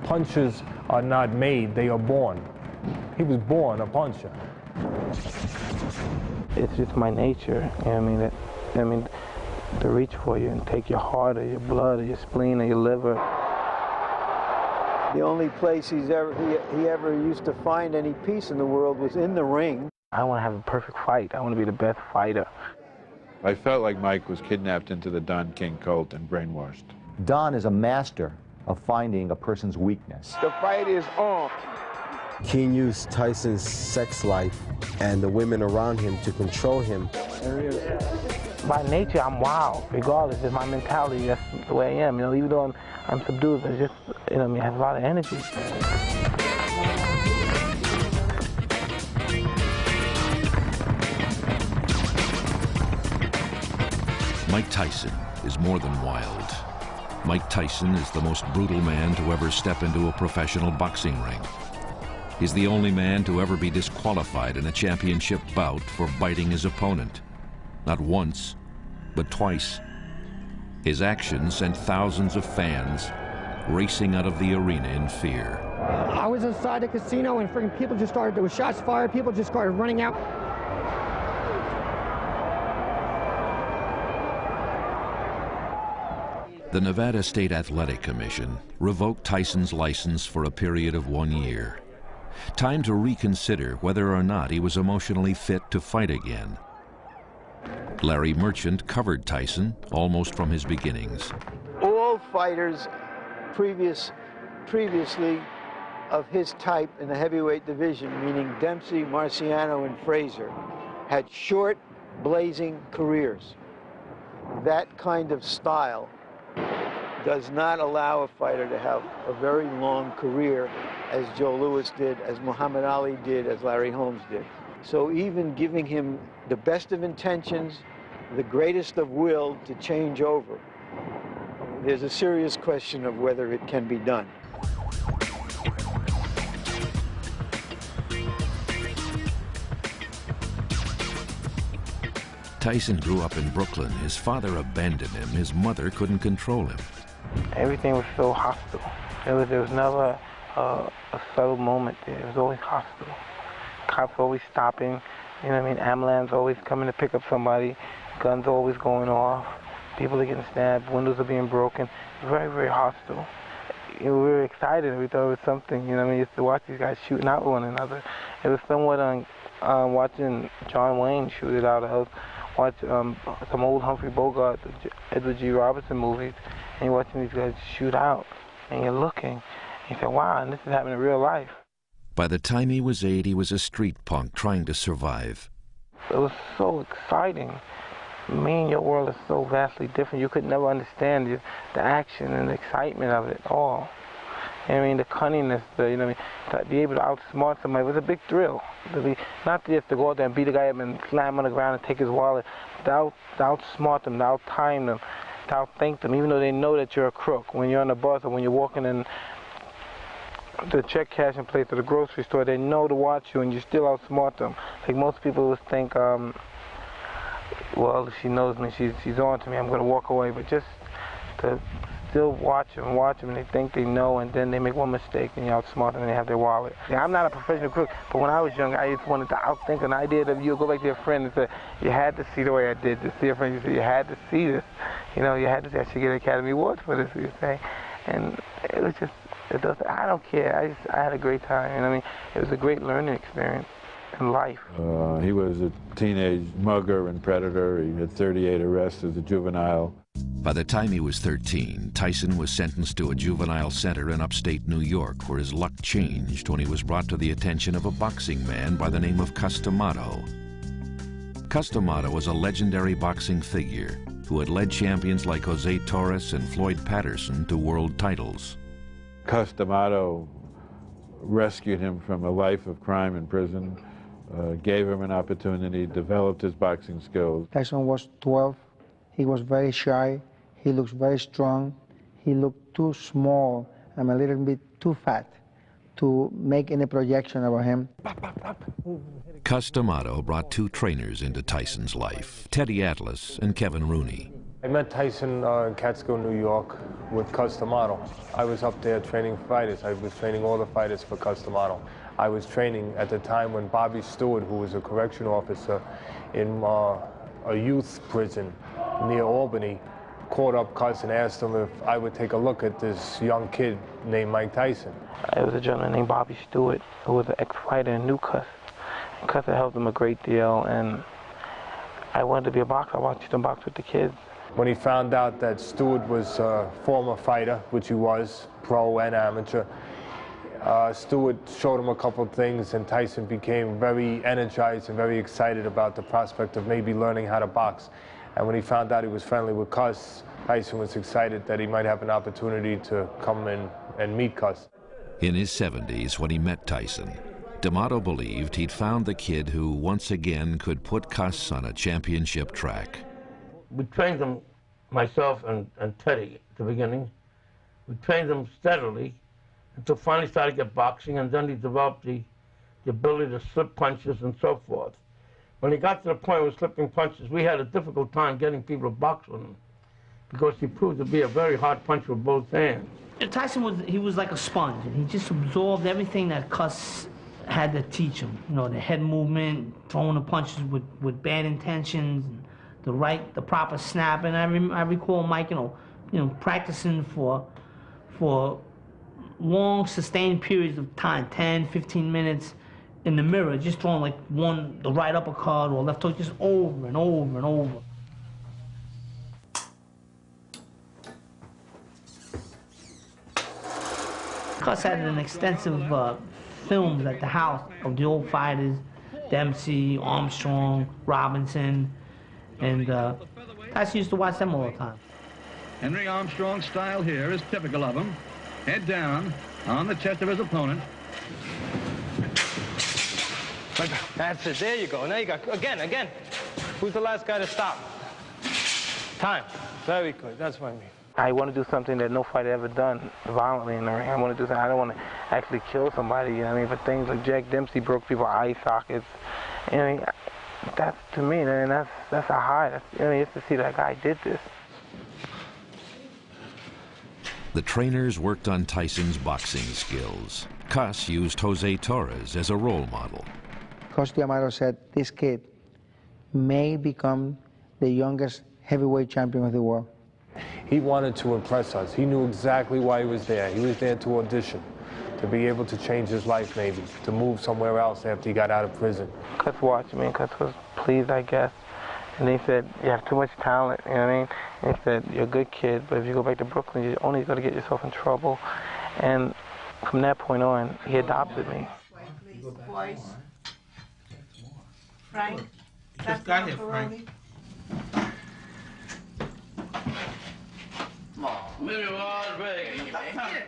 Punchers are not made, they are born. He was born a puncher. It's just my nature, you know what I mean? To reach for you and take your heart or your blood or your spleen or your liver. The only place he ever used to find any peace in the world was in the ring. I want to have a perfect fight. I want to be the best fighter. I felt like Mike was kidnapped into the Don King cult and brainwashed. Don is a master of finding a person's weakness. The fight is on. King used Tyson's sex life and the women around him to control him. By nature, I'm wild, regardless. It's my mentality. That's the way I am. You know, even though I'm subdued, I just, you know, I mean, I have a lot of energy. Mike Tyson is more than wild. Mike Tyson is the most brutal man to ever step into a professional boxing ring. He's the only man to ever be disqualified in a championship bout for biting his opponent. Not once, but twice. His actions sent thousands of fans racing out of the arena in fear. I was inside the casino and freaking people just started, there was shots fired, people just started running out. The Nevada State Athletic Commission revoked Tyson's license for a period of 1 year. Time to reconsider whether or not he was emotionally fit to fight again. Larry Merchant covered Tyson almost from his beginnings. All fighters previously of his type in the heavyweight division, meaning Dempsey, Marciano, and Frazier, had short, blazing careers. That kind of style does not allow a fighter to have a very long career, as Joe Louis did, as Muhammad Ali did, as Larry Holmes did. So even giving him the best of intentions, the greatest of will to change over, there's a serious question of whether it can be done. Tyson grew up in Brooklyn. His father abandoned him. His mother couldn't control him. Everything was so hostile. There was never a subtle moment there. It was always hostile. Cops always stopping, you know what I mean? Ambulance always coming to pick up somebody. Guns always going off. People are getting stabbed. Windows are being broken. Very, very hostile. You know, we were excited. We thought it was something, you know what I mean? Just to watch these guys shooting out one another. It was somewhat watching John Wayne shoot it out. I was watching some old Humphrey Bogart, Edward G. Robinson movies, and you're watching these guys shoot out. And you're looking, and you say, wow, and this is happening in real life. By the time he was 8, he was a street punk trying to survive. It was so exciting. Me and your world is so vastly different. You could never understand the action and the excitement of it all. I mean, the cunningness, you know, to be able to outsmart somebody was a big thrill. Not just to go out there and beat a guy up and slam on the ground and take his wallet, to outsmart them, to outtime them, to outthink them, even though they know that you're a crook. When you're on the bus or when you're walking in the check cashing place or the grocery store, they know to watch you and you still outsmart them. Like most people would think, well, if she knows me, she's on to me, I'm going to walk away. But just to still watch them, and they think they know, and then they make one mistake and you outsmart them and they have their wallet. Yeah, I'm not a professional crook, but when I was young, I just wanted to outthink an idea that you go back to your friend and say, you had to see the way I did this. See your friend, you say, you had to see this. You know, you had to say, I should get an Academy Award for this, you say. And it was just, I don't care. I had a great time. You know what I mean? It was a great learning experience in life. He was a teenage mugger and predator. He had 38 arrests as a juvenile. By the time he was 13, Tyson was sentenced to a juvenile center in upstate New York, where his luck changed when he was brought to the attention of a boxing man by the name of Customato. Customato was a legendary boxing figure who had led champions like Jose Torres and Floyd Patterson to world titles. Customato rescued him from a life of crime in prison, gave him an opportunity, developed his boxing skills. Tyson was 12. He was very shy. He looks very strong. He looked too small and a little bit too fat to make any projection about him. Customato brought 2 trainers into Tyson's life, Teddy Atlas and Kevin Rooney. I met Tyson in Catskill, New York with Cus D'Amato. I was up there training fighters. I was training all the fighters for Cus D'Amato. I was training at the time when Bobby Stewart, who was a correction officer in a youth prison near Albany, called up Cus and asked him if I would take a look at this young kid named Mike Tyson. It was a gentleman named Bobby Stewart, who was an ex-fighter and knew Cus. And Cus had helped him a great deal, and I wanted to be a boxer. I watched him box with the kids. When he found out that Stewart was a former fighter, which he was, pro and amateur, Stewart showed him a couple of things, and Tyson became very energized and very excited about the prospect of maybe learning how to box. And when he found out he was friendly with Cus, Tyson was excited that he might have an opportunity to come in and meet Cus. In his 70s, when he met Tyson, D'Amato believed he'd found the kid who once again could put Cus on a championship track. We trained them, myself and Teddy at the beginning. We trained them steadily until finally started to get boxing, and then he developed the ability to slip punches and so forth. When he got to the point where slipping punches, we had a difficult time getting people to box with him because he proved to be a very hard puncher with both hands. Tyson was like a sponge, and he just absorbed everything that Cus had to teach him. You know, the head movement, throwing the punches with bad intentions, and the proper snap. And I recall Mike, you know, practicing for long, sustained periods of time, 10, 15 minutes, in the mirror, just throwing like the right uppercut or left hook, just over and over and over. Cus had an extensive films at the house of the old fighters, Dempsey, Armstrong, Robinson, and Tyson used to watch them all the time. Henry Armstrong's style here is typical of him. Head down on the chest of his opponent. That's it. There you go. Now you got again. Who's the last guy to stop? Time. Very good. That's what I mean. I want to do something that no fighter ever done violently in the ring. I want to do something. I don't want to actually kill somebody. You know what I mean? But things like Jack Dempsey broke people's eye sockets. You know what I mean? That's, to me, and that's a high. That's, you know, just to see that guy did this. The trainers worked on Tyson's boxing skills. Cus used Jose Torres as a role model. Cus D'Amato said this kid may become the youngest heavyweight champion of the world. He wanted to impress us. He knew exactly why he was there. He was there to audition, to be able to change his life maybe, to move somewhere else after he got out of prison. Cus watched me, and Cus was pleased, I guess. And they said, you have too much talent, you know what I mean? And he said, you're a good kid, but if you go back to Brooklyn, you're only going to get yourself in trouble. And from that point on, he adopted me. Boys. Frank? Just got here, Frank. Maybe we're all ready.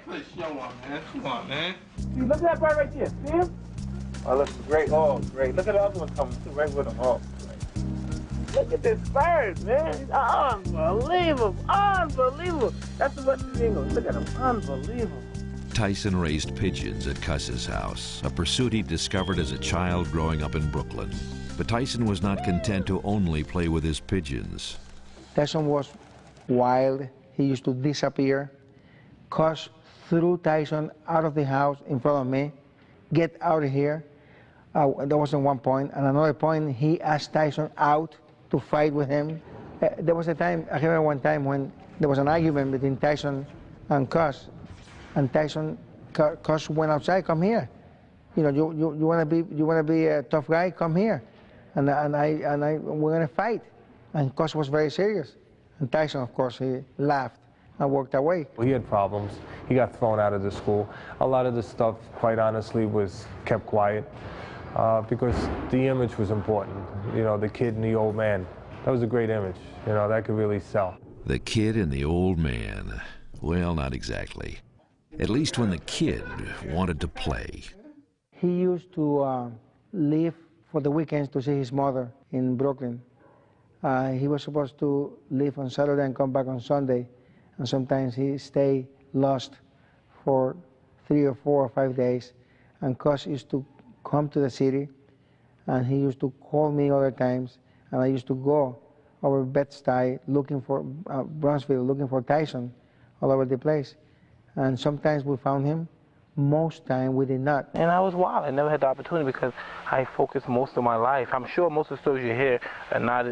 Push no one, man. Come on, man. See, look at that guy right there. See him? Oh, looks great. Oh, great. Look at the other one coming too, right with him. Oh, great. Look at this bird, man. He's unbelievable. Unbelievable. That's the West Indian. Look at him. Unbelievable. Tyson raised pigeons at Cus's house, a pursuit he discovered as a child growing up in Brooklyn. But Tyson was not content to only play with his pigeons. Tyson was wild. He used to disappear. Cus threw Tyson out of the house in front of me. Get out of here. That wasn't one point. And another point, he asked Tyson out to fight with him. There was a time, I remember one time when there was an argument between Tyson and Cus. And Cus went outside, come here. You know, you wanna be a tough guy, come here. And we're gonna fight. And Cus was very serious. And Tyson, of course, he laughed and walked away. He had problems. He got thrown out of the school. A lot of the stuff, quite honestly, was kept quiet because the image was important. You know, the kid and the old man. That was a great image. You know, that could really sell. The kid and the old man. Well, not exactly. At least when the kid wanted to play. He used to leave for the weekends to see his mother in Brooklyn. He was supposed to leave on Saturday and come back on Sunday, and sometimes he stayed lost for 3 or 4 or 5 days. And Cus used to come to the city, and he used to call me other times, and I used to go over Bed-Stuy, looking for Brownsville, looking for Tyson all over the place. And sometimes we found him. Most time we did not. And I was wild. I never had the opportunity because I focused most of my life. I'm sure most of the stories you hear are not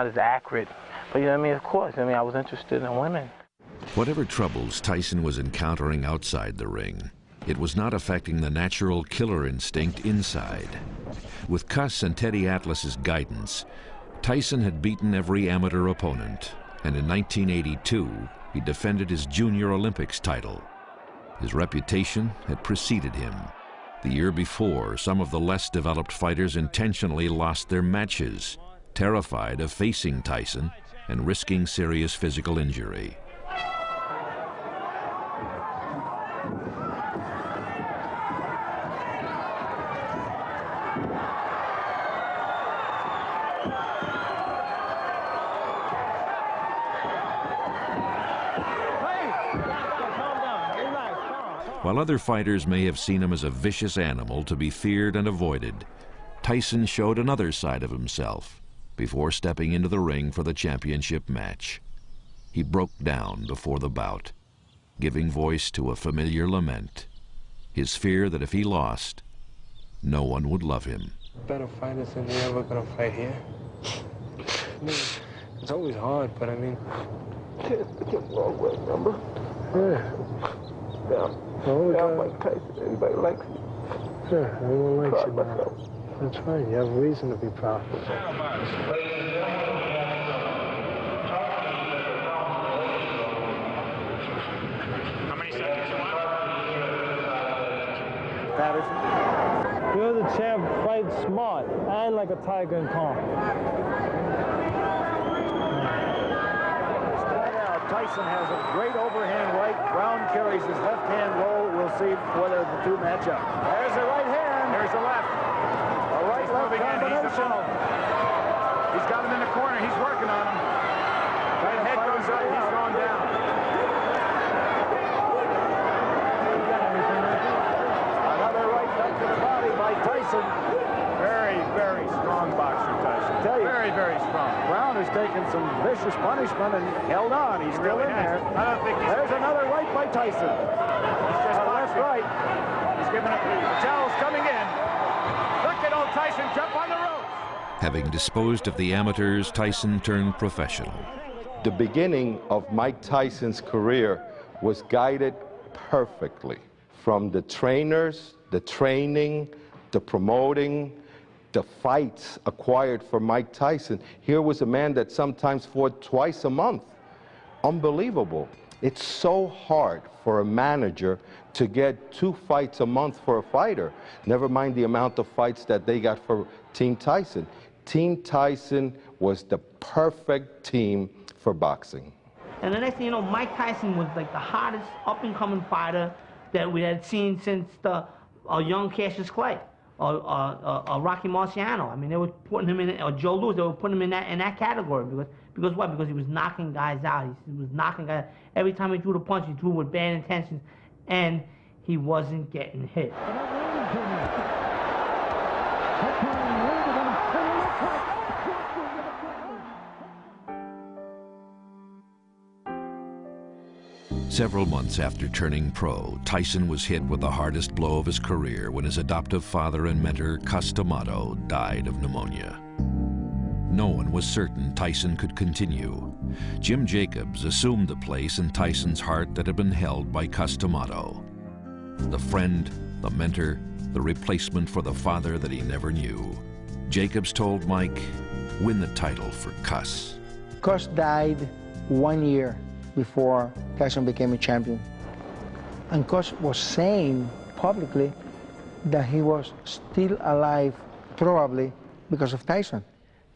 as accurate. But you know what I mean? Of course. I mean, I was interested in women. Whatever troubles Tyson was encountering outside the ring, it was not affecting the natural killer instinct inside. With Cuss and Teddy Atlas's guidance, Tyson had beaten every amateur opponent, and in 1982, he defended his Junior Olympics title. His reputation had preceded him. The year before, some of the less developed fighters intentionally lost their matches, terrified of facing Tyson and risking serious physical injury. While other fighters may have seen him as a vicious animal to be feared and avoided, Tyson showed another side of himself before stepping into the ring for the championship match. He broke down before the bout, giving voice to a familiar lament, his fear that if he lost, no one would love him. Better fighters than you're ever gonna fight here. I mean, it's always hard, but I mean... It's a long way, remember? Yeah. I'm Mike Tyson. Everybody likes me. Yeah, everyone likes you now. That's fine. You have a reason to be proud. How many seconds? Patterson. You're the champ. Fight smart and like a tiger and calm. Tyson has a great overhand right. Brown carries his left hand low. We'll see whether the two match up. There's the right hand. There's the left. A right-left combination. He's got him in the corner. He's working on him. Right head goes up. He's going down. Another right back to the body by Tyson. Very, very strong boxer, Tyson. Tell you, very, very strong. Brown has taken some vicious punishment and held on. He's still in there. I don't think he's... There's another right by Tyson. He's just left right. He's giving it. Patel's coming in. Look at old Tyson jump on the ropes. Having disposed of the amateurs, Tyson turned professional. The beginning of Mike Tyson's career was guided perfectly. From the trainers, the training, the promoting, the fights acquired for Mike Tyson. Here was a man that sometimes fought twice a month. Unbelievable. It's so hard for a manager to get 2 fights a month for a fighter. Never mind the amount of fights that they got for Team Tyson. Team Tyson was the perfect team for boxing. And the next thing you know, Mike Tyson was like the hottest up-and-coming fighter that we had seen since the young Cassius Clay. Rocky Marciano. I mean, they were putting him in, or Joe Louis, they were putting him in that category. Because what? Because he was knocking guys out. He was knocking guys out. Every time he threw the punch, he threw with bad intentions, and he wasn't getting hit. Several months after turning pro, Tyson was hit with the hardest blow of his career when his adoptive father and mentor, Cus D'Amato, died of pneumonia. No one was certain Tyson could continue. Jim Jacobs assumed the place in Tyson's heart that had been held by Cus D'Amato. The friend, the mentor, the replacement for the father that he never knew. Jacobs told Mike, win the title for Cus. Cus died 1 year before Tyson became a champion. And Cus was saying publicly that he was still alive, probably because of Tyson.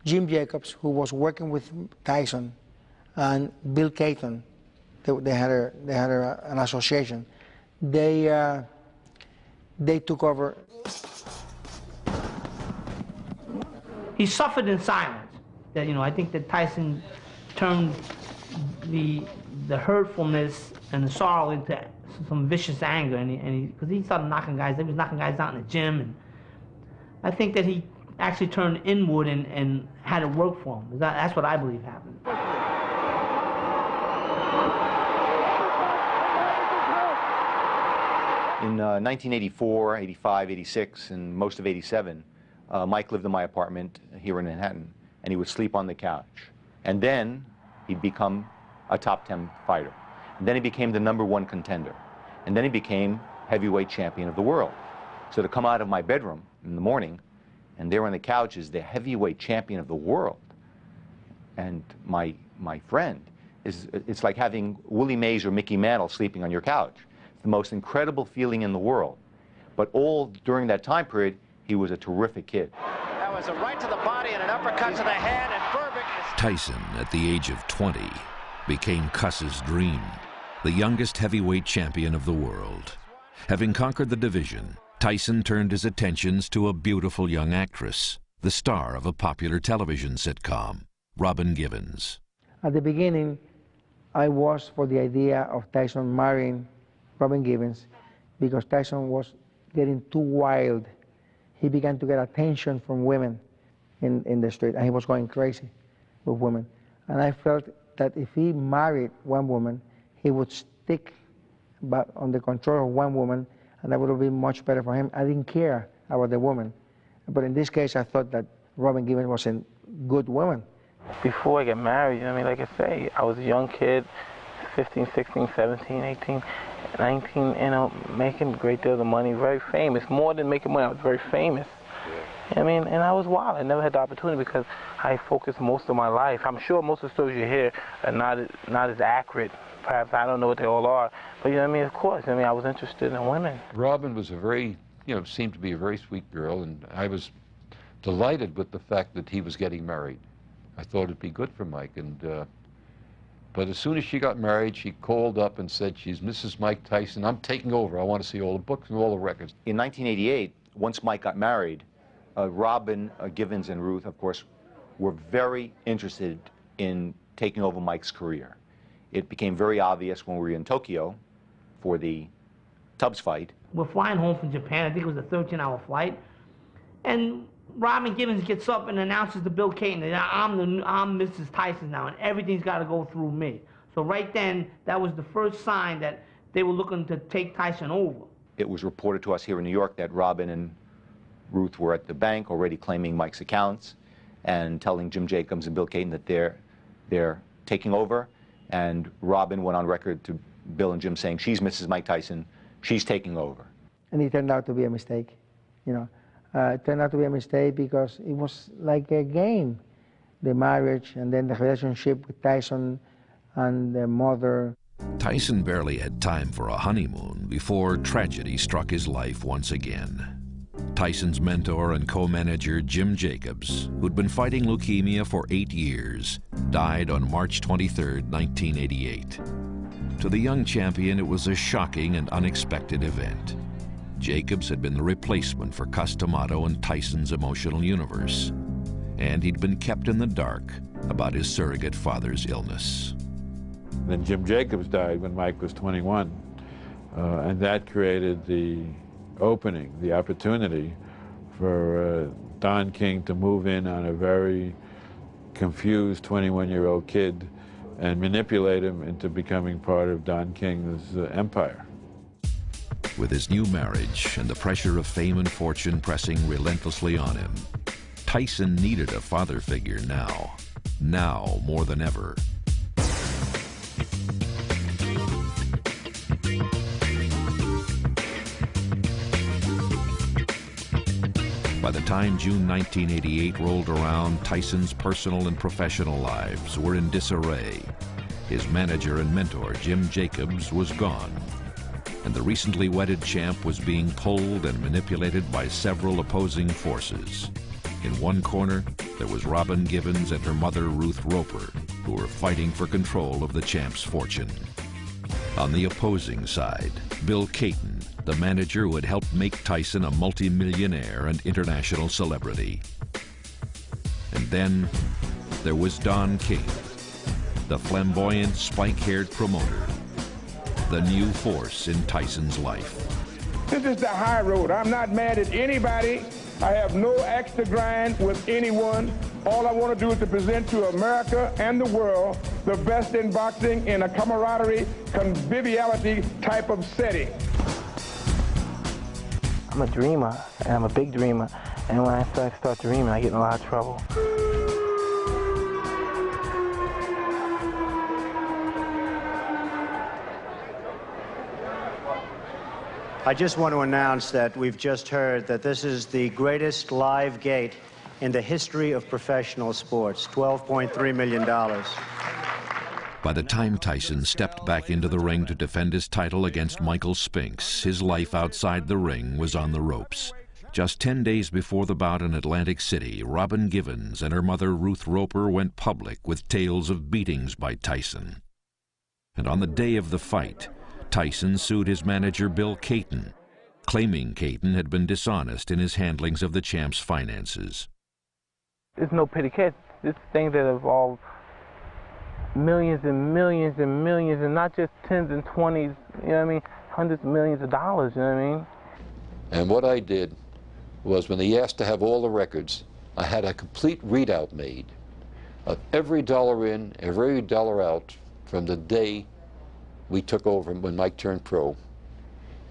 Jim Jacobs, who was working with Tyson, and Bill Caton, they had an association. They took over. He suffered in silence. That, you know, I think that Tyson turned the hurtfulness and the sorrow into some vicious anger, and because he started knocking guys. He was knocking guys out in the gym, and I think that he actually turned inward and had it work for him. That's what I believe happened. In 1984, 85, 86, and most of 87, Mike lived in my apartment here in Manhattan, and he would sleep on the couch. And then he'd become a top 10 fighter. And then he became the #1 contender. And then he became heavyweight champion of the world. So to come out of my bedroom in the morning, and there on the couch is the heavyweight champion of the world, and my friend, it's like having Willie Mays or Mickey Mantle sleeping on your couch. The most incredible feeling in the world. But all during that time period, he was a terrific kid. That was a right to the body and an uppercut to the head, and Berbick is... Tyson, at the age of 20, became Cuss's dream, the youngest heavyweight champion of the world. Having conquered the division, Tyson turned his attentions to a beautiful young actress, the star of a popular television sitcom, Robin Givens. At the beginning, I was for the idea of Tyson marrying Robin Givens because Tyson was getting too wild. He began to get attention from women in the street, and he was going crazy with women. And I felt that if he married one woman, he would stick on the control of one woman, and that would have been much better for him. I didn't care about the woman. But in this case, I thought that Robin Givens was a good woman. Before I get married, I mean, like I say, I was a young kid, 15, 16, 17, 18, 19, you know, making a great deal of money, very famous. More than making money, I was very famous. I mean, and I was wild. I never had the opportunity because I focused most of my life. I'm sure most of the stories you hear are not as accurate. Perhaps I don't know what they all are. But, you know what I mean, of course, I mean, I was interested in women. Robin was a very, seemed to be a very sweet girl, and I was delighted with the fact that he was getting married. I thought it'd be good for Mike, but as soon as she got married, she called up and said, she's Mrs. Mike Tyson. I'm taking over. I want to see all the books and all the records. In 1988, once Mike got married, Robin, Givens, and Ruth, of course, were very interested in taking over Mike's career. It became very obvious when we were in Tokyo for the Tubbs fight. We're flying home from Japan. I think it was a 13-hour flight. And Robin Givens gets up and announces to Bill Caton that I'm Mrs. Tyson now, and everything's got to go through me. So right then, that was the first sign that they were looking to take Tyson over. It was reported to us here in New York that Robin and Ruth were at the bank already claiming Mike's accounts and telling Jim Jacobs and Bill Caton that they're taking over. And Robin went on record to Bill and Jim saying, she's Mrs. Mike Tyson, she's taking over. And it turned out to be a mistake, you know. It turned out to be a mistake because it was like a game, the marriage and then the relationship with Tyson and the mother. Tyson barely had time for a honeymoon before tragedy struck his life once again. Tyson's mentor and co-manager Jim Jacobs, who'd been fighting leukemia for 8 years, died on March 23, 1988. To the young champion, it was a shocking and unexpected event. Jacobs had been the replacement for Cus D'Amato in Tyson's emotional universe, and he'd been kept in the dark about his surrogate father's illness. Then Jim Jacobs died when Mike was 21, and that created the opening, the opportunity for Don King to move in on a very confused 21-year-old kid and manipulate him into becoming part of Don King's empire. With his new marriage and the pressure of fame and fortune pressing relentlessly on him, Tyson needed a father figure now more than ever. By the time June 1988 rolled around, Tyson's personal and professional lives were in disarray. His manager and mentor, Jim Jacobs, was gone, and the recently wedded champ was being pulled and manipulated by several opposing forces. In one corner, there was Robin Givens and her mother, Ruth Roper, who were fighting for control of the champ's fortune. On the opposing side, Bill Caton, the manager who had helped make Tyson a multi-millionaire and international celebrity. And then there was Don King, the flamboyant, spike-haired promoter, the new force in Tyson's life. This is the high road. I'm not mad at anybody I have no axe to grind with anyone. All I want to do is to present to America and the world the best in boxing in a camaraderie, conviviality type of setting. I'm a dreamer, and I'm a big dreamer, and when I start dreaming, I get in a lot of trouble. I just want to announce that we've just heard that this is the greatest live gate in the history of professional sports, $12.3 million. By the time Tyson stepped back into the ring to defend his title against Michael Spinks, his life outside the ring was on the ropes. Just 10 days before the bout in Atlantic City, Robin Givens and her mother Ruth Roper went public with tales of beatings by Tyson. And on the day of the fight, Tyson sued his manager Bill Caton, claiming Caton had been dishonest in his handlings of the champ's finances. There's no pity case. This thing that involved millions and millions and millions, and not just tens and twenties, you know what I mean, hundreds of millions of dollars, you know what I mean? And what I did was, when he asked to have all the records, I had a complete readout made of every dollar in, every dollar out from the day we took over when Mike turned pro.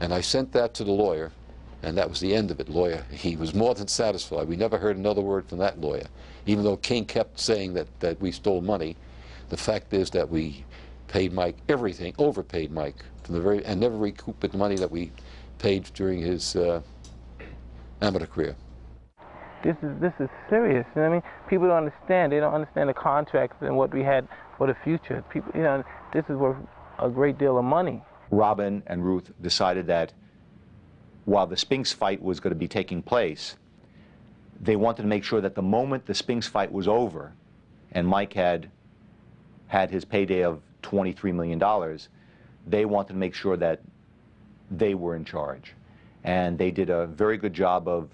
And I sent that to the lawyer, and that was the end of it. Lawyer, he was more than satisfied. We never heard another word from that lawyer. Even though King kept saying that we stole money, the fact is that we paid Mike everything, overpaid Mike from the very, and never recouped the money that we paid during his amateur career. This is serious. You know what I mean? People don't understand. They don't understand the contracts and what we had for the future. People, you know, this is worth a great deal of money. Robin and Ruth decided that while the Spinks fight was going to be taking place, they wanted to make sure that the moment the Spinks fight was over and Mike had his payday of $23 million, they wanted to make sure that they were in charge. And they did a very good job of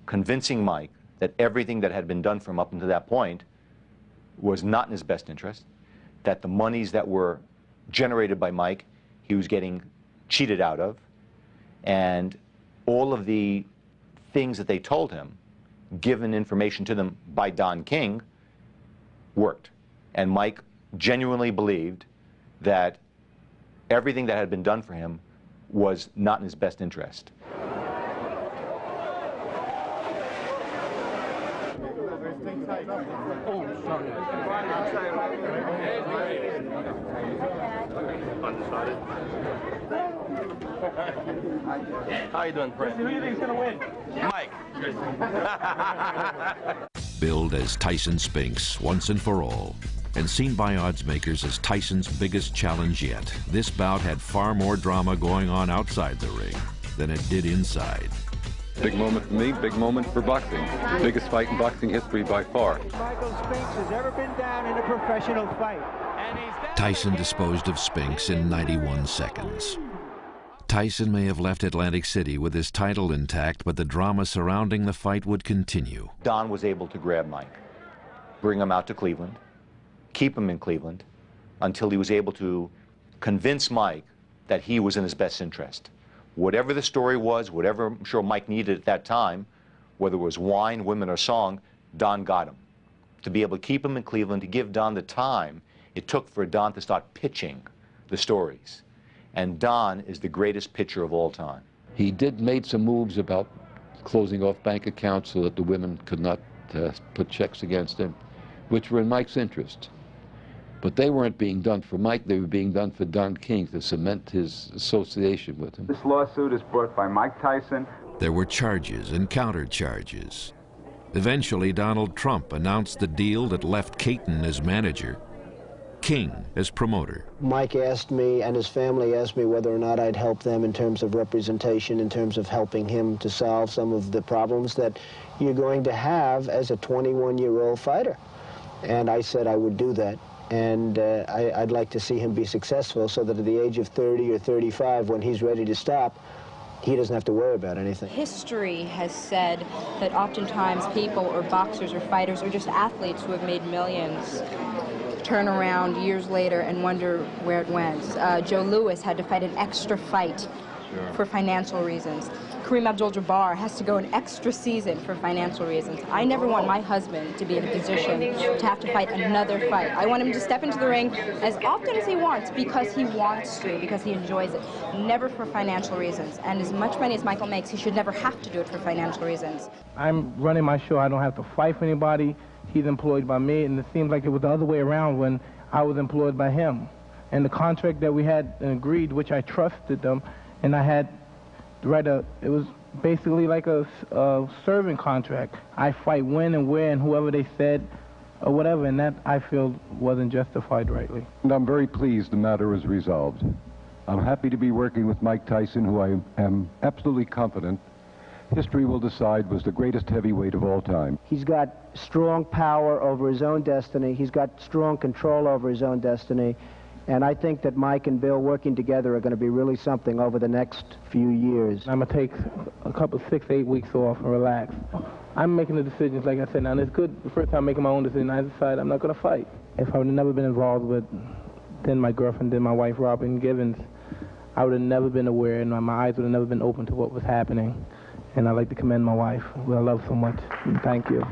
convincing Mike that everything that had been done for him up until that point was not in his best interest, that the monies that were generated by Mike, he was getting cheated out of, and all of the things that they told him, given information to them by Don King, worked. And Mike genuinely believed that everything that had been done for him was not in his best interest. How you doing, Brent? Who do you think's gonna win? Mike. Billed as Tyson Spinks once and for all, and seen by oddsmakers as Tyson's biggest challenge yet, this bout had far more drama going on outside the ring than it did inside. Big moment for me, big moment for boxing. Biggest fight in boxing history by far. Michael Spinks has ever been down in a professional fight. Tyson disposed of Spinks in 91 seconds. Tyson may have left Atlantic City with his title intact, but the drama surrounding the fight would continue. Don was able to grab Mike, bring him out to Cleveland, keep him in Cleveland, until he was able to convince Mike that he was in his best interest. Whatever the story was, whatever I'm sure Mike needed at that time, whether it was wine, women, or song, Don got him. To be able to keep him in Cleveland, to give Don the time it took for Don to start pitching the stories. And Don is the greatest pitcher of all time. He made some moves about closing off bank accounts so that the women could not put checks against him, which were in Mike's interest. But they weren't being done for Mike, they were being done for Don King to cement his association with him. This lawsuit is brought by Mike Tyson. There were charges and countercharges. Eventually, Donald Trump announced the deal that left Caton as manager, King as promoter. Mike asked me, and his family asked me, whether or not I'd help them in terms of representation, in terms of helping him to solve some of the problems that you're going to have as a 21-year-old fighter. And I said I would do that. And I'd like to see him be successful so that at the age of 30 or 35, when he's ready to stop, he doesn't have to worry about anything. History has said that oftentimes people or boxers or fighters or just athletes who have made millions turn around years later and wonder where it went. Joe Louis had to fight an extra fight for financial reasons. Kareem Abdul-Jabbar has to go an extra season for financial reasons. I never want my husband to be in a position to have to fight another fight. I want him to step into the ring as often as he wants because he wants to, because he enjoys it, never for financial reasons. And as much money as Michael makes, he should never have to do it for financial reasons. I'm running my show. I don't have to fight for anybody. He's employed by me, and it seems like it was the other way around when I was employed by him. And the contract that we had agreed, which I trusted them, and I had it was basically like a serving contract. I fight when and where and whoever they said or whatever, and that I feel wasn't justified rightly. And I'm very pleased the matter is resolved. I'm happy to be working with Mike Tyson, who I am absolutely confident history will decide was the greatest heavyweight of all time. He's got strong power over his own destiny. He's got strong control over his own destiny. And I think that Mike and Bill working together are going to be really something over the next few years. I'm going to take a couple 6 to 8 weeks off and relax. I'm making the decisions, like I said. Now, it's good. The first time I'm making my own decision, I decided I'm not going to fight. If I would have never been involved with then my girlfriend, then my wife, Robin Givens, I would have never been aware, and my eyes would have never been open to what was happening. And I'd like to commend my wife, who I love so much. Thank you.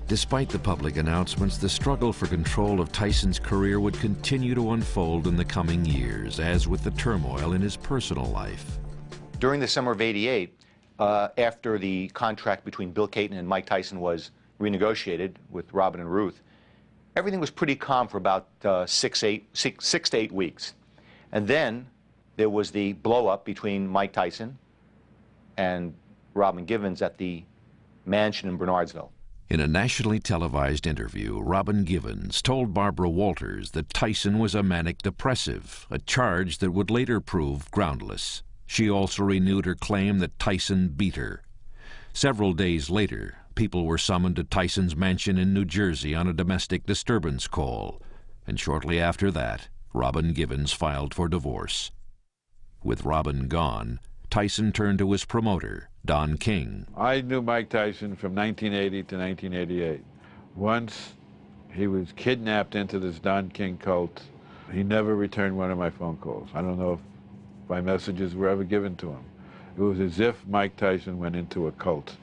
Despite the public announcements, the struggle for control of Tyson's career would continue to unfold in the coming years, as with the turmoil in his personal life. During the summer of '88, after the contract between Bill Cayton and Mike Tyson was renegotiated with Robin and Ruth, everything was pretty calm for about 6 to 8 weeks. And then there was the blow-up between Mike Tyson and Robin Givens at the mansion in Bernardsville. In a nationally televised interview, Robin Givens told Barbara Walters that Tyson was a manic depressive, a charge that would later prove groundless. She also renewed her claim that Tyson beat her. Several days later, people were summoned to Tyson's mansion in New Jersey on a domestic disturbance call. And shortly after that, Robin Givens filed for divorce. With Robin gone, Tyson turned to his promoter, Don King. I knew Mike Tyson from 1980 to 1988. Once he was kidnapped into this Don King cult, he never returned one of my phone calls. I don't know if my messages were ever given to him. It was as if Mike Tyson went into a cult.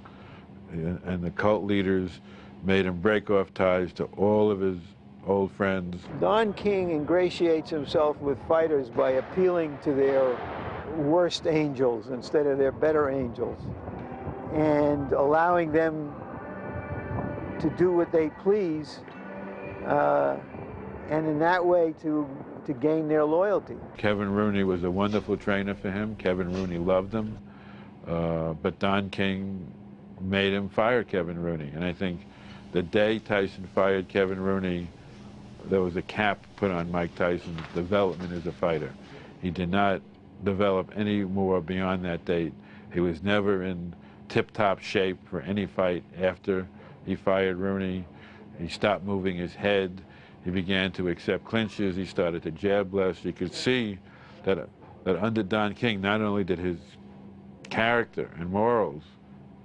And the cult leaders made him break off ties to all of his old friends. Don King ingratiates himself with fighters by appealing to their worst angels instead of their better angels, and allowing them to do what they please, and in that way to gain their loyalty. Kevin Rooney was a wonderful trainer for him. Kevin Rooney loved him, but Don King made him fire Kevin Rooney. And I think the day Tyson fired Kevin Rooney, there was a cap put on Mike Tyson's development as a fighter. He did not develop any more beyond that date. He was never in tip-top shape for any fight after he fired Rooney. He stopped moving his head. He began to accept clinches. He started to jab less. You could see that under Don King, not only did his character and morals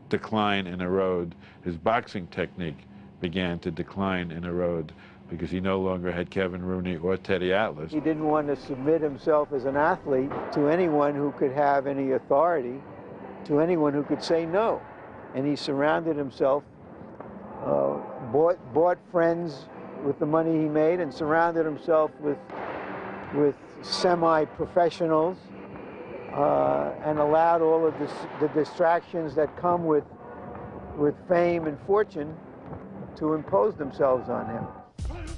decline and erode, his boxing technique began to decline and erode, because he no longer had Kevin Rooney or Teddy Atlas. He didn't want to submit himself as an athlete to anyone who could have any authority, to anyone who could say no. And he surrounded himself, bought friends with the money he made, and surrounded himself with semi-professionals, and allowed all of the distractions that come with fame and fortune to impose themselves on him.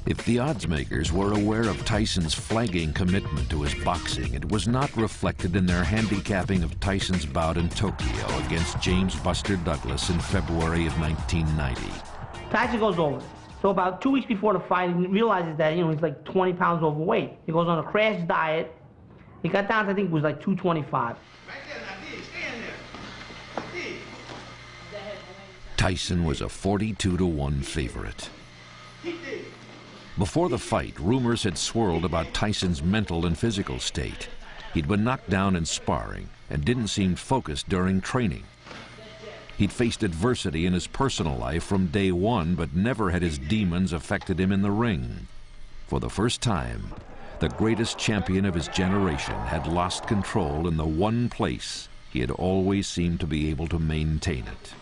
If the oddsmakers were aware of Tyson's flagging commitment to his boxing, it was not reflected in their handicapping of Tyson's bout in Tokyo against James Buster Douglas in February of 1990. Tyson goes over. So about 2 weeks before the fight, he realizes that, he's like 20 pounds overweight. He goes on a crash diet. He got down to, I think it was like 225. Tyson was a 42-to-1 favorite. Before the fight, rumors had swirled about Tyson's mental and physical state. He'd been knocked down in sparring and didn't seem focused during training. He'd faced adversity in his personal life from day one, but never had his demons affected him in the ring. For the first time, the greatest champion of his generation had lost control in the one place he had always seemed to be able to maintain it.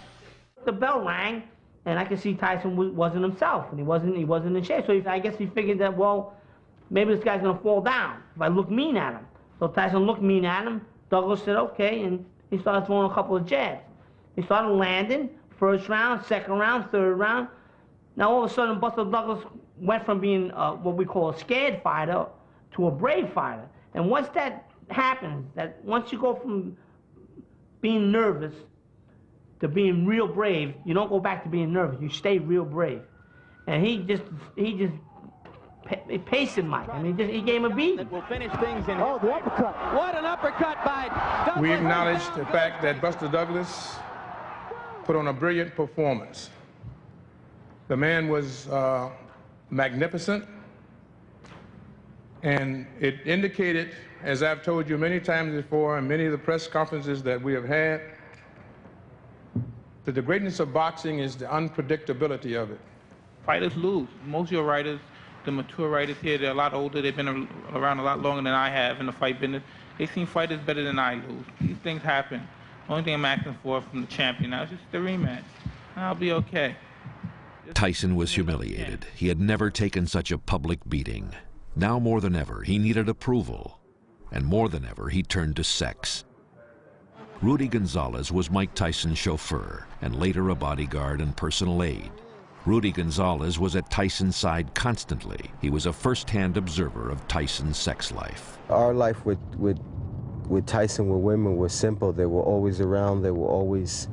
The bell rang, and I could see Tyson wasn't himself, and he wasn't in shape. So I guess he figured that, well, maybe this guy's gonna fall down if I look mean at him. So Tyson looked mean at him. Douglas said, okay, and he started throwing a couple of jabs. He started landing, first round, second round, third round. Now all of a sudden, Buster Douglas went from being what we call a scared fighter to a brave fighter. And once that happens, that once you go from being nervous to being real brave, you don't go back to being nervous. You stay real brave. And he just paced Mike, and he gave him a beat. We'll finish things in. Oh, the uppercut! What an uppercut by Douglas! We acknowledge the fact that Buster Douglas put on a brilliant performance. The man was magnificent, and it indicated, as I've told you many times before in many of the press conferences that we have had, that the greatness of boxing is the unpredictability of it. Fighters lose. Most of your writers, the mature writers here, they're a lot older. They've been around a lot longer than I have in the fight business. They've seen fighters better than I lose. These things happen. The only thing I'm asking for from the champion now is just the rematch. I'll be okay. Tyson was humiliated. He had never taken such a public beating. Now more than ever, he needed approval. And more than ever, he turned to sex. Rudy Gonzalez was Mike Tyson's chauffeur and later a bodyguard and personal aide. Rudy Gonzalez was at Tyson's side constantly. He was a first-hand observer of Tyson's sex life. Our life with Tyson, with women, was simple. They were always around. They were always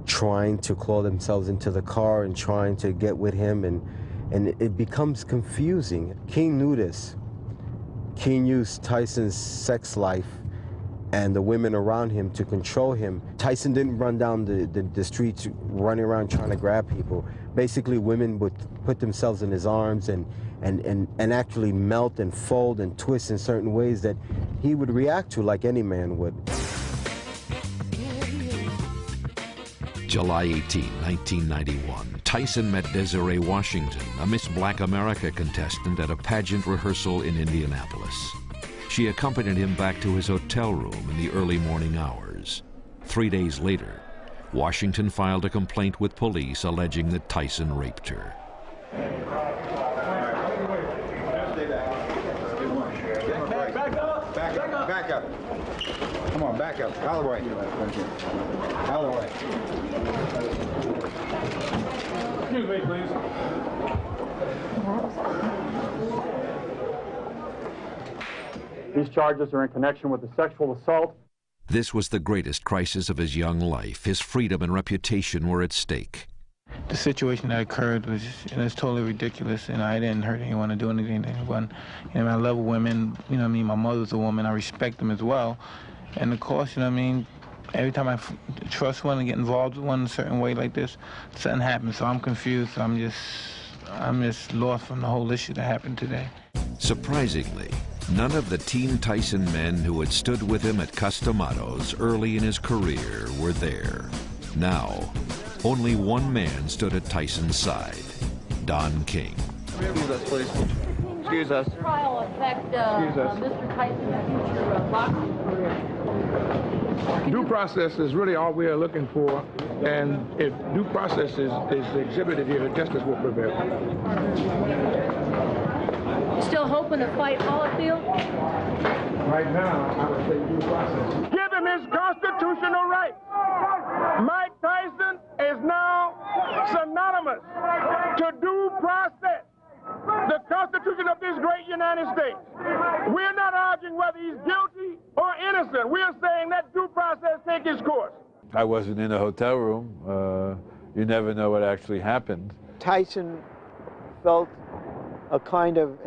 trying to claw themselves into the car and trying to get with him, and it becomes confusing. King knew this. King used Tyson's sex life and the women around him to control him. Tyson didn't run down the streets running around trying to grab people. Basically, women would put themselves in his arms and actually melt and fold and twist in certain ways that he would react to like any man would. July 18, 1991, Tyson met Desiree Washington, a Miss Black America contestant at a pageant rehearsal in Indianapolis. She accompanied him back to his hotel room in the early morning hours. 3 days later, Washington filed a complaint with police alleging that Tyson raped her. Back up. Come on, back up. Out of the way. Out of the way. Excuse me, please. These charges are in connection with the sexual assault. This was the greatest crisis of his young life. His freedom and reputation were at stake. The situation that occurred was it's totally ridiculous, and I didn't hurt anyone or do anything to anyone. You know, I love women. You know what I mean? My mother's a woman. I respect them as well. And of course, you know what I mean? Every time I trust one and get involved with one in a certain way like this, something happens. So I'm confused. I'm just lost from the whole issue that happened today. Surprisingly, none of the Team Tyson men who had stood with him at Customato's early in his career were there. Now, only one man stood at Tyson's side, Don King. Excuse us, please. Excuse us. Trial affect Mr. Tyson's future boxing career? Due process is really all we are looking for, and if due process is exhibited here, justice will prevail. Still hoping to fight Holyfield? Right now, I would say due process. Give him his constitutional right. Mike Tyson is now synonymous to due process, the Constitution of this great United States. We're not arguing whether he's guilty or innocent. We're saying that due process take its course. I wasn't in the hotel room. You never know what actually happened. Tyson felt a kind of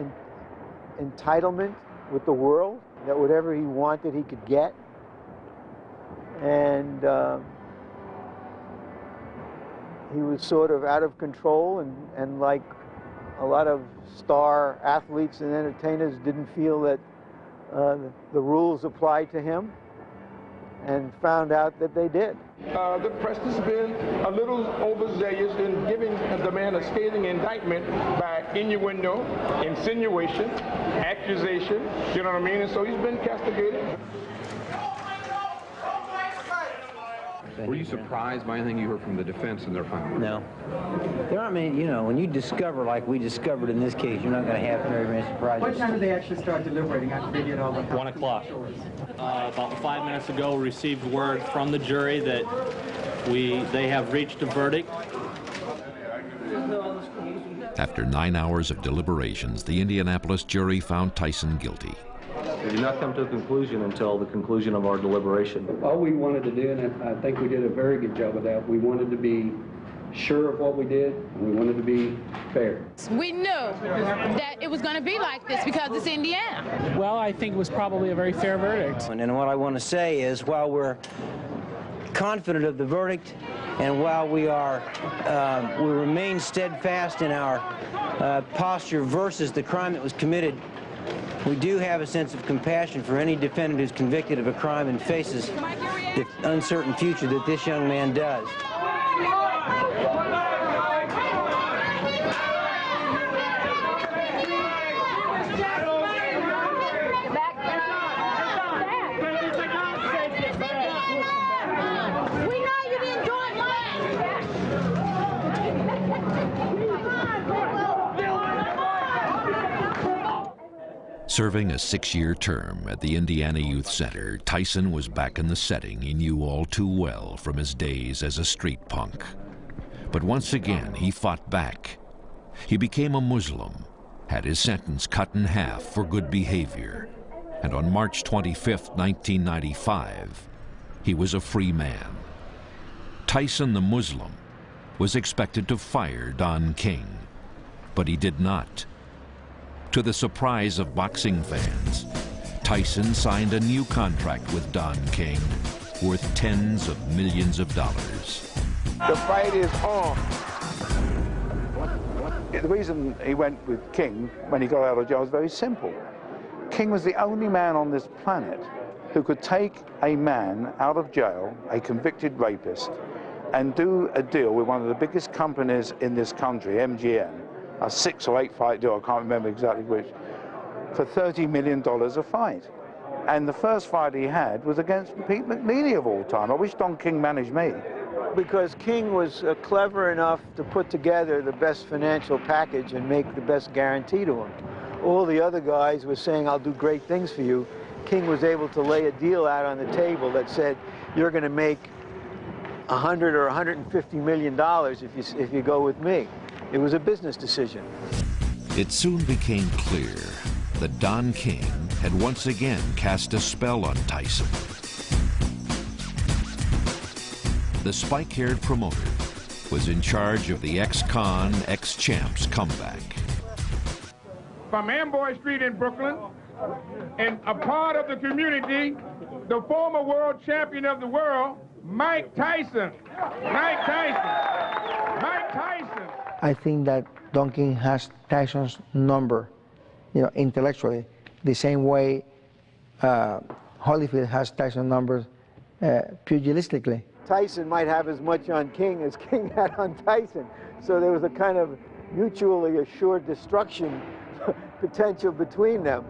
entitlement with the world, that whatever he wanted he could get. And he was sort of out of control, and like a lot of star athletes and entertainers didn't feel that the rules applied to him, and found out that they did. The press has been a little overzealous in giving the man a scathing indictment by innuendo, insinuation, accusation, you know what I mean? And so he's been castigated. Were you surprised by anything you heard from the defense in their final? No. There aren't many, you know, when you discover like we discovered in this case, you're not going to have very many surprises. What time did they actually start deliberating after they get all the... 1 o'clock. About 5 minutes ago, received word from the jury that they have reached a verdict. After 9 hours of deliberations, the Indianapolis jury found Tyson guilty. We did not come to a conclusion until the conclusion of our deliberation. All we wanted to do, and I think we did a very good job of that, we wanted to be sure of what we did, and we wanted to be fair. We knew that it was going to be like this because it's Indiana. Well, I think it was probably a very fair verdict. And what I want to say is, while we're confident of the verdict, and while we remain steadfast in our posture versus the crime that was committed, we do have a sense of compassion for any defendant who's convicted of a crime and faces the uncertain future that this young man does. Serving a 6-year term at the Indiana Youth Center, Tyson was back in the setting he knew all too well from his days as a street punk. But once again, he fought back. He became a Muslim, had his sentence cut in half for good behavior, and on March 25, 1995, he was a free man. Tyson the Muslim was expected to fire Don King, but he did not. To the surprise of boxing fans, Tyson signed a new contract with Don King worth tens of millions of dollars. The fight is on. The reason he went with King when he got out of jail was very simple. King was the only man on this planet who could take a man out of jail, a convicted rapist, and do a deal with one of the biggest companies in this country, MGM, a 6 or 8 fight deal, I can't remember exactly which, for $30 million a fight. And the first fight he had was against Pete McNeely of all time. I wish Don King managed me. Because King was clever enough to put together the best financial package and make the best guarantee to him. All the other guys were saying, I'll do great things for you. King was able to lay a deal out on the table that said, you're going to make $100 or $150 million if you go with me. It was a business decision. It soon became clear that Don King had once again cast a spell on Tyson. The spike-haired promoter was in charge of the ex-con, ex-champ's comeback. From Amboy Street in Brooklyn, and a part of the community, the former world champion of the world, Mike Tyson. Mike Tyson. Mike Tyson. I think that Don King has Tyson's number, you know, intellectually, the same way Holyfield has Tyson's numbers pugilistically. Tyson might have as much on King as King had on Tyson. So there was a kind of mutually assured destruction potential between them.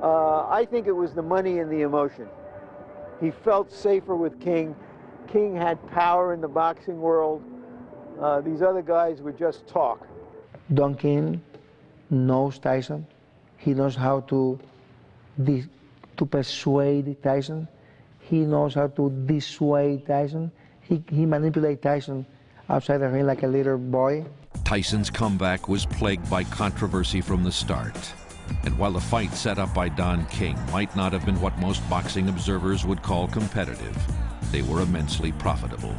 I think it was the money and the emotion. He felt safer with King. King had power in the boxing world. These other guys would just talk. Don King knows Tyson. He knows how to persuade Tyson. He knows how to dissuade Tyson. He manipulates Tyson outside the ring like a little boy. Tyson's comeback was plagued by controversy from the start. And while the fight set up by Don King might not have been what most boxing observers would call competitive, they were immensely profitable.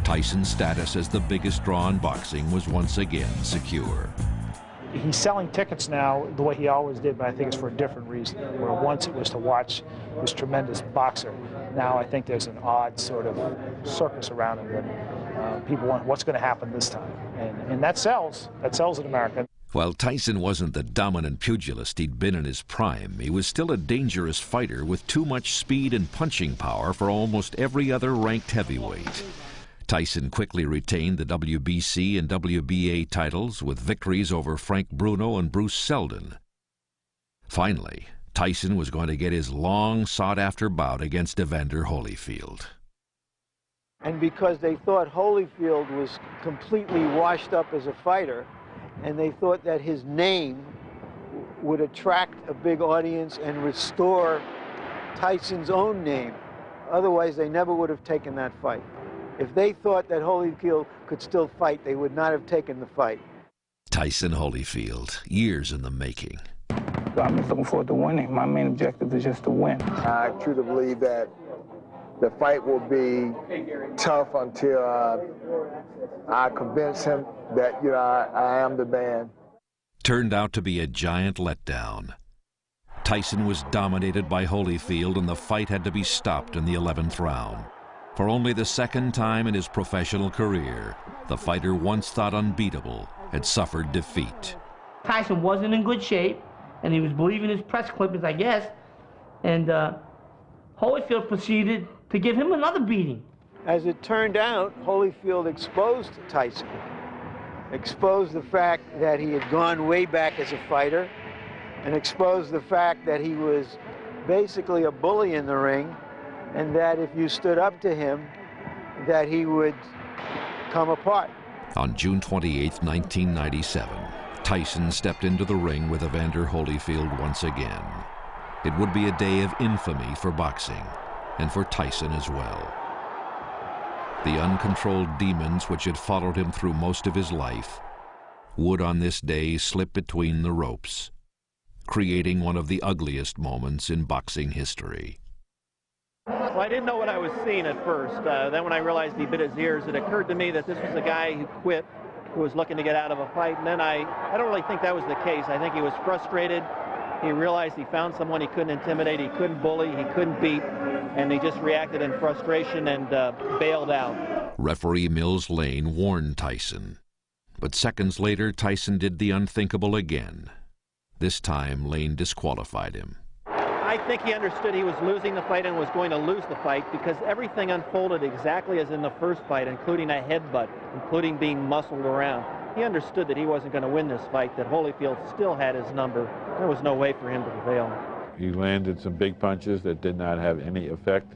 Tyson's status as the biggest draw in boxing was once again secure. He's selling tickets now the way he always did, but I think it's for a different reason. Where once it was to watch this tremendous boxer, now I think there's an odd sort of circus around him that people want, what's going to happen this time? And that sells in America. While Tyson wasn't the dominant pugilist he'd been in his prime, he was still a dangerous fighter with too much speed and punching power for almost every other ranked heavyweight. Tyson quickly retained the WBC and WBA titles with victories over Frank Bruno and Bruce Seldon. Finally, Tyson was going to get his long sought-after bout against Evander Holyfield. and because they thought Holyfield was completely washed up as a fighter, and they thought that his name would attract a big audience and restore Tyson's own name. Otherwise, they never would have taken that fight. If they thought that Holyfield could still fight, they would not have taken the fight. Tyson Holyfield, years in the making. I'm just looking forward to winning. My main objective is just to win. I truly believe that the fight will be tough until I convince him that, you know, I am the man. Turned out to be a giant letdown. Tyson was dominated by Holyfield, and the fight had to be stopped in the 11th round. For only the second time in his professional career, the fighter once thought unbeatable had suffered defeat. Tyson wasn't in good shape, and he was believing his press clippings, I guess, and Holyfield proceeded to give him another beating. As it turned out, Holyfield exposed Tyson, exposed the fact that he had gone way back as a fighter, and exposed the fact that he was basically a bully in the ring, and that if you stood up to him, that he would come apart. On June 28, 1997, Tyson stepped into the ring with Evander Holyfield once again. It would be a day of infamy for boxing, and for Tyson as well. The uncontrolled demons which had followed him through most of his life would on this day slip between the ropes, creating one of the ugliest moments in boxing history. Well, I didn't know what I was seeing at first. Then when I realized he bit his ears, it occurred to me that this was a guy who quit, who was looking to get out of a fight. And then I don't really think that was the case. I think he was frustrated. He realized he found someone he couldn't intimidate, he couldn't bully, he couldn't beat, and he just reacted in frustration and bailed out. Referee Mills Lane warned Tyson. But seconds later, Tyson did the unthinkable again. This time, Lane disqualified him. I think he understood he was losing the fight and was going to lose the fight because everything unfolded exactly as in the first fight, including a headbutt, including being muscled around. He understood that he wasn't going to win this fight, that Holyfield still had his number. There was no way for him to prevail. He landed some big punches that did not have any effect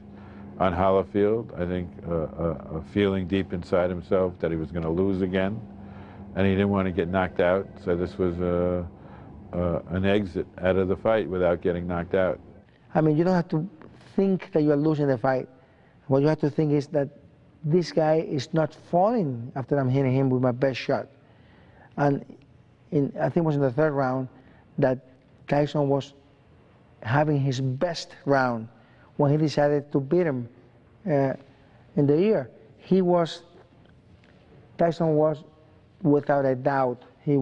on Holyfield. I think a feeling deep inside himself that he was going to lose again, and he didn't want to get knocked out, so this was an exit out of the fight without getting knocked out. I mean, you don't have to think that you are losing the fight. What you have to think is that this guy is not falling after I'm hitting him with my best shot. And I think it was in the third round that Tyson was having his best round when he decided to beat him in the ear. Tyson was, without a doubt, he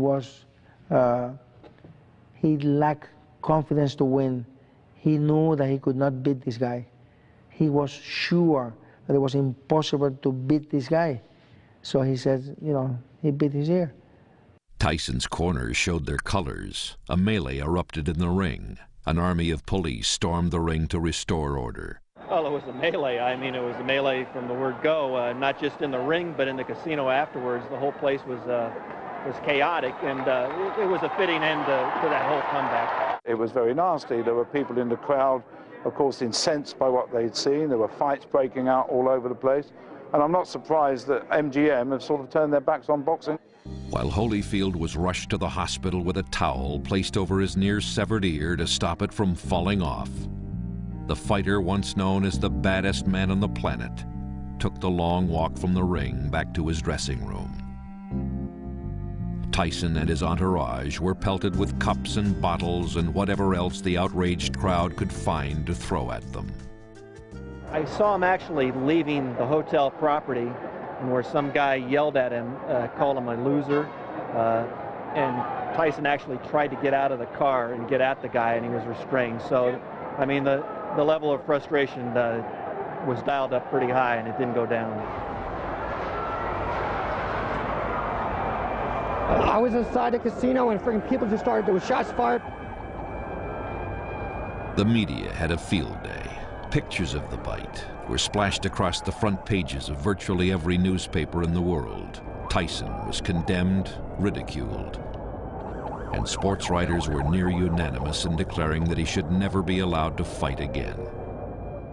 lacked confidence to win. He knew that he could not beat this guy. He was sure that it was impossible to beat this guy. So he said, you know, he beat his ear. Tyson's corners showed their colors. A melee erupted in the ring. An army of police stormed the ring to restore order. Well, it was a melee. I mean, it was a melee from the word go, not just in the ring, but in the casino afterwards. The whole place was chaotic, and it was a fitting end to that whole comeback. It was very nasty. There were people in the crowd, of course, incensed by what they'd seen. There were fights breaking out all over the place. And I'm not surprised that MGM have sort of turned their backs on boxing. While Holyfield was rushed to the hospital with a towel placed over his near-severed ear to stop it from falling off, the fighter once known as the baddest man on the planet took the long walk from the ring back to his dressing room. Tyson and his entourage were pelted with cups and bottles and whatever else the outraged crowd could find to throw at them. I saw him actually leaving the hotel property, and where some guy yelled at him, called him a loser, and Tyson actually tried to get out of the car and get at the guy, and he was restrained. So, I mean, the level of frustration was dialed up pretty high, and it didn't go down. I was inside the casino, and freaking people just started, there was shots fired. The media had a field day. Pictures of the fight were splashed across the front pages of virtually every newspaper in the world. Tyson was condemned, ridiculed, and sports writers were near unanimous in declaring that he should never be allowed to fight again.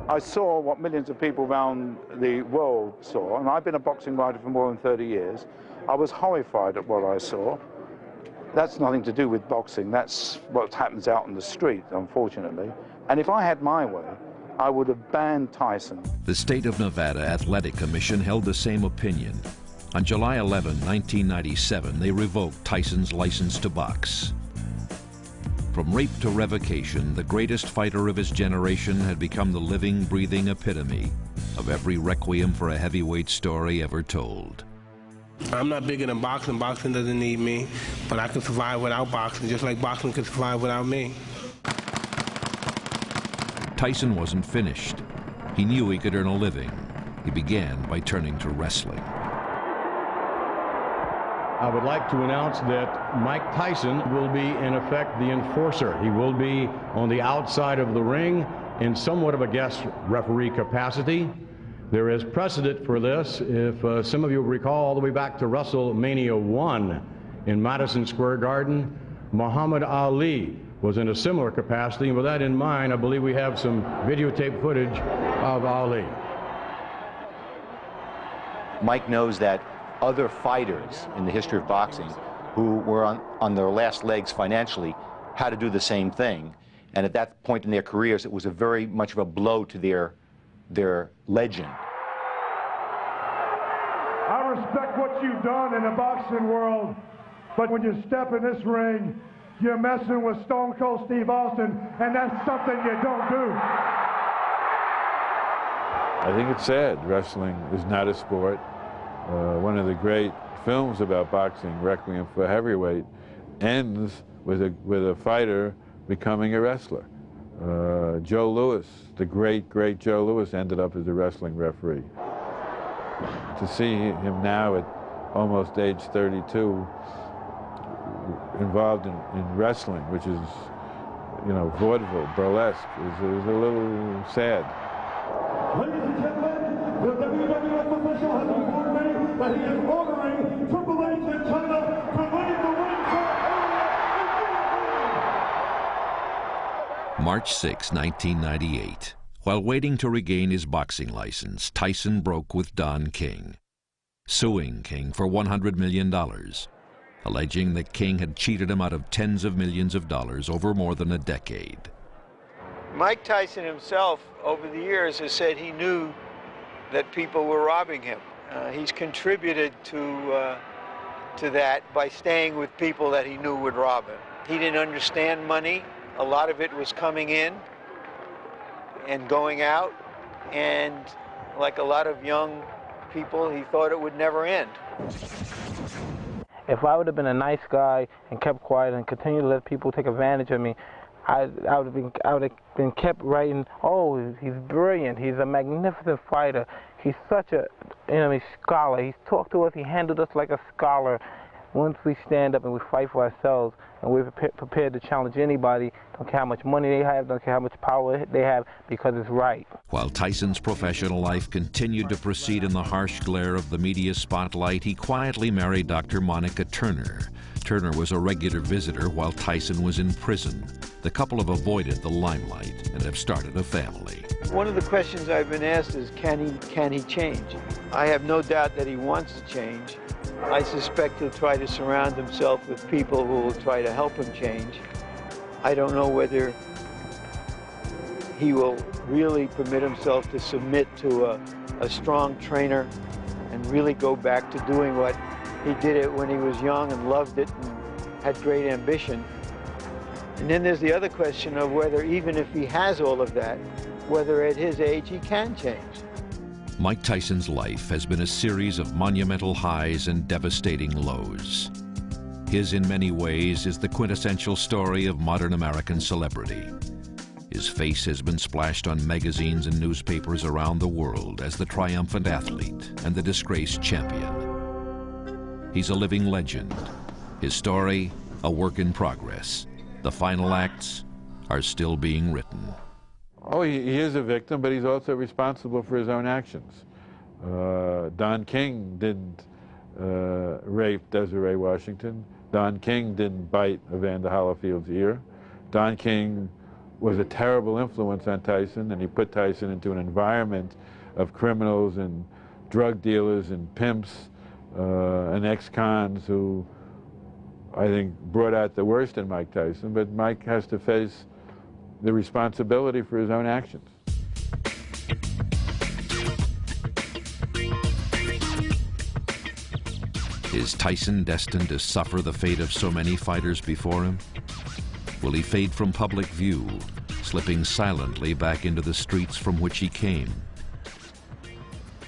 I saw what millions of people around the world saw, and I've been a boxing writer for more than 30 years. I was horrified at what I saw. That's nothing to do with boxing. That's what happens out in the street, unfortunately. And if I had my way, I would have banned Tyson. The State of Nevada Athletic Commission held the same opinion. On July 11, 1997, they revoked Tyson's license to box. From rape to revocation, the greatest fighter of his generation had become the living, breathing epitome of every requiem for a heavyweight story ever told. I'm not bigger than boxing. Boxing doesn't need me, but I can survive without boxing, just like boxing can survive without me. Tyson wasn't finished. He knew he could earn a living. He began by turning to wrestling. I would like to announce that Mike Tyson will be, in effect, the enforcer. He will be on the outside of the ring in somewhat of a guest referee capacity. There is precedent for this. If some of you recall all the way back to WrestleMania 1 in Madison Square Garden, Muhammad Ali was in a similar capacity. And with that in mind, I believe we have some videotape footage of Ali. Mike knows that other fighters in the history of boxing who were on their last legs financially had to do the same thing. And at that point in their careers, it was a very much of a blow to their legend. I respect what you've done in the boxing world, but when you step in this ring, you're messing with Stone Cold Steve Austin, and that's something you don't do. I think it's sad. Wrestling is not a sport. One of the great films about boxing, Requiem for a Heavyweight, ends with a fighter becoming a wrestler. Joe Louis, the great Joe Louis, ended up as a wrestling referee. To see him now at almost age 32 involved in wrestling, which is, you know, vaudeville, burlesque, is a little sad. Ladies and gentlemen, the WWF official has informed me that he is ordering Triple H in China to leave the ring for March 6, 1998. While waiting to regain his boxing license, Tyson broke with Don King, suing King for $100 million, alleging that King had cheated him out of tens of millions of dollars over more than a decade. Mike Tyson himself, over the years, has said he knew that people were robbing him. He's contributed to that by staying with people that he knew would rob him. He didn't understand money. A lot of it was coming in and going out, and like a lot of young people, he thought it would never end. If I would have been a nice guy and kept quiet and continued to let people take advantage of me, I would have been kept writing, oh, he's brilliant, he's a magnificent fighter, he's such a scholar, he's talked to us, he handled us like a scholar. Once we stand up and we fight for ourselves and we're prepared to challenge anybody, don't care how much money they have, don't care how much power they have, because it's right. While Tyson's professional life continued to proceed in the harsh glare of the media spotlight, he quietly married Dr. Monica Turner. Turner was a regular visitor while Tyson was in prison. The couple have avoided the limelight and have started a family. One of the questions I've been asked is, can he change? I have no doubt that he wants to change. I suspect he'll try to surround himself with people who will try to help him change. I don't know whether he will really permit himself to submit to a strong trainer and really go back to doing what he did it when he was young and loved it and had great ambition. And then there's the other question of whether, even if he has all of that, whether at his age he can change. Mike Tyson's life has been a series of monumental highs and devastating lows. His, in many ways, is the quintessential story of modern American celebrity. His face has been splashed on magazines and newspapers around the world as the triumphant athlete and the disgraced champion. He's a living legend. His story, a work in progress. The final acts are still being written. Oh, he is a victim, but he's also responsible for his own actions. Don King didn't rape Desiree Washington. Don King didn't bite Evander Holyfield's ear. Don King was a terrible influence on Tyson, and he put Tyson into an environment of criminals and drug dealers and pimps and ex-cons who I think brought out the worst in Mike Tyson, but Mike has to face the responsibility for his own actions. Is Tyson destined to suffer the fate of so many fighters before him? Will he fade from public view, slipping silently back into the streets from which he came?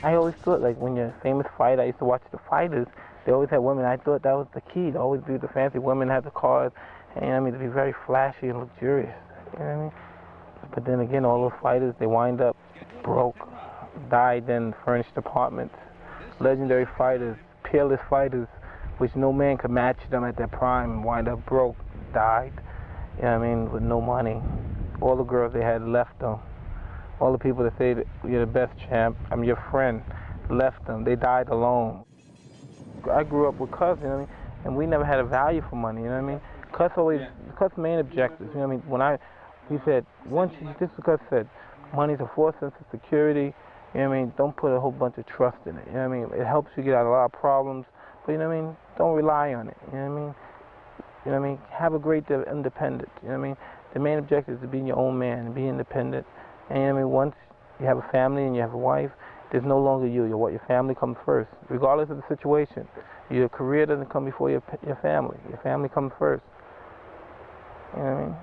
I always thought, like, when you're a famous fighter, I used to watch the fighters, they always had women. I thought that was the key, to always be the fancy women, have the cars, and I mean, to be very flashy and luxurious, you know what I mean? But then again, all those fighters, they wind up broke, died in furnished apartments. Legendary fighters, peerless fighters, which no man could match them at their prime, and wind up broke, died, you know what I mean, with no money. All the girls they had left them. All the people that say that you're the best champ, I'm your friend, left them. They died alone. I grew up with Cuz, you know what I mean, and we never had a value for money, you know what I mean. Cuz's main objectives, you know what I mean, he said, this is Cuz said, money's a false sense of security, you know what I mean, don't put a whole bunch of trust in it, you know what I mean, it helps you get out of a lot of problems, but you know what I mean, don't rely on it, you know what I mean, you know what I mean, have a great deal of independence, you know what I mean, the main objective is to be your own man, be independent, and you know what I mean, once you have a family and you have a wife, there's no longer you, your family comes first, regardless of the situation. Your career doesn't come before your family comes first, you know what I mean.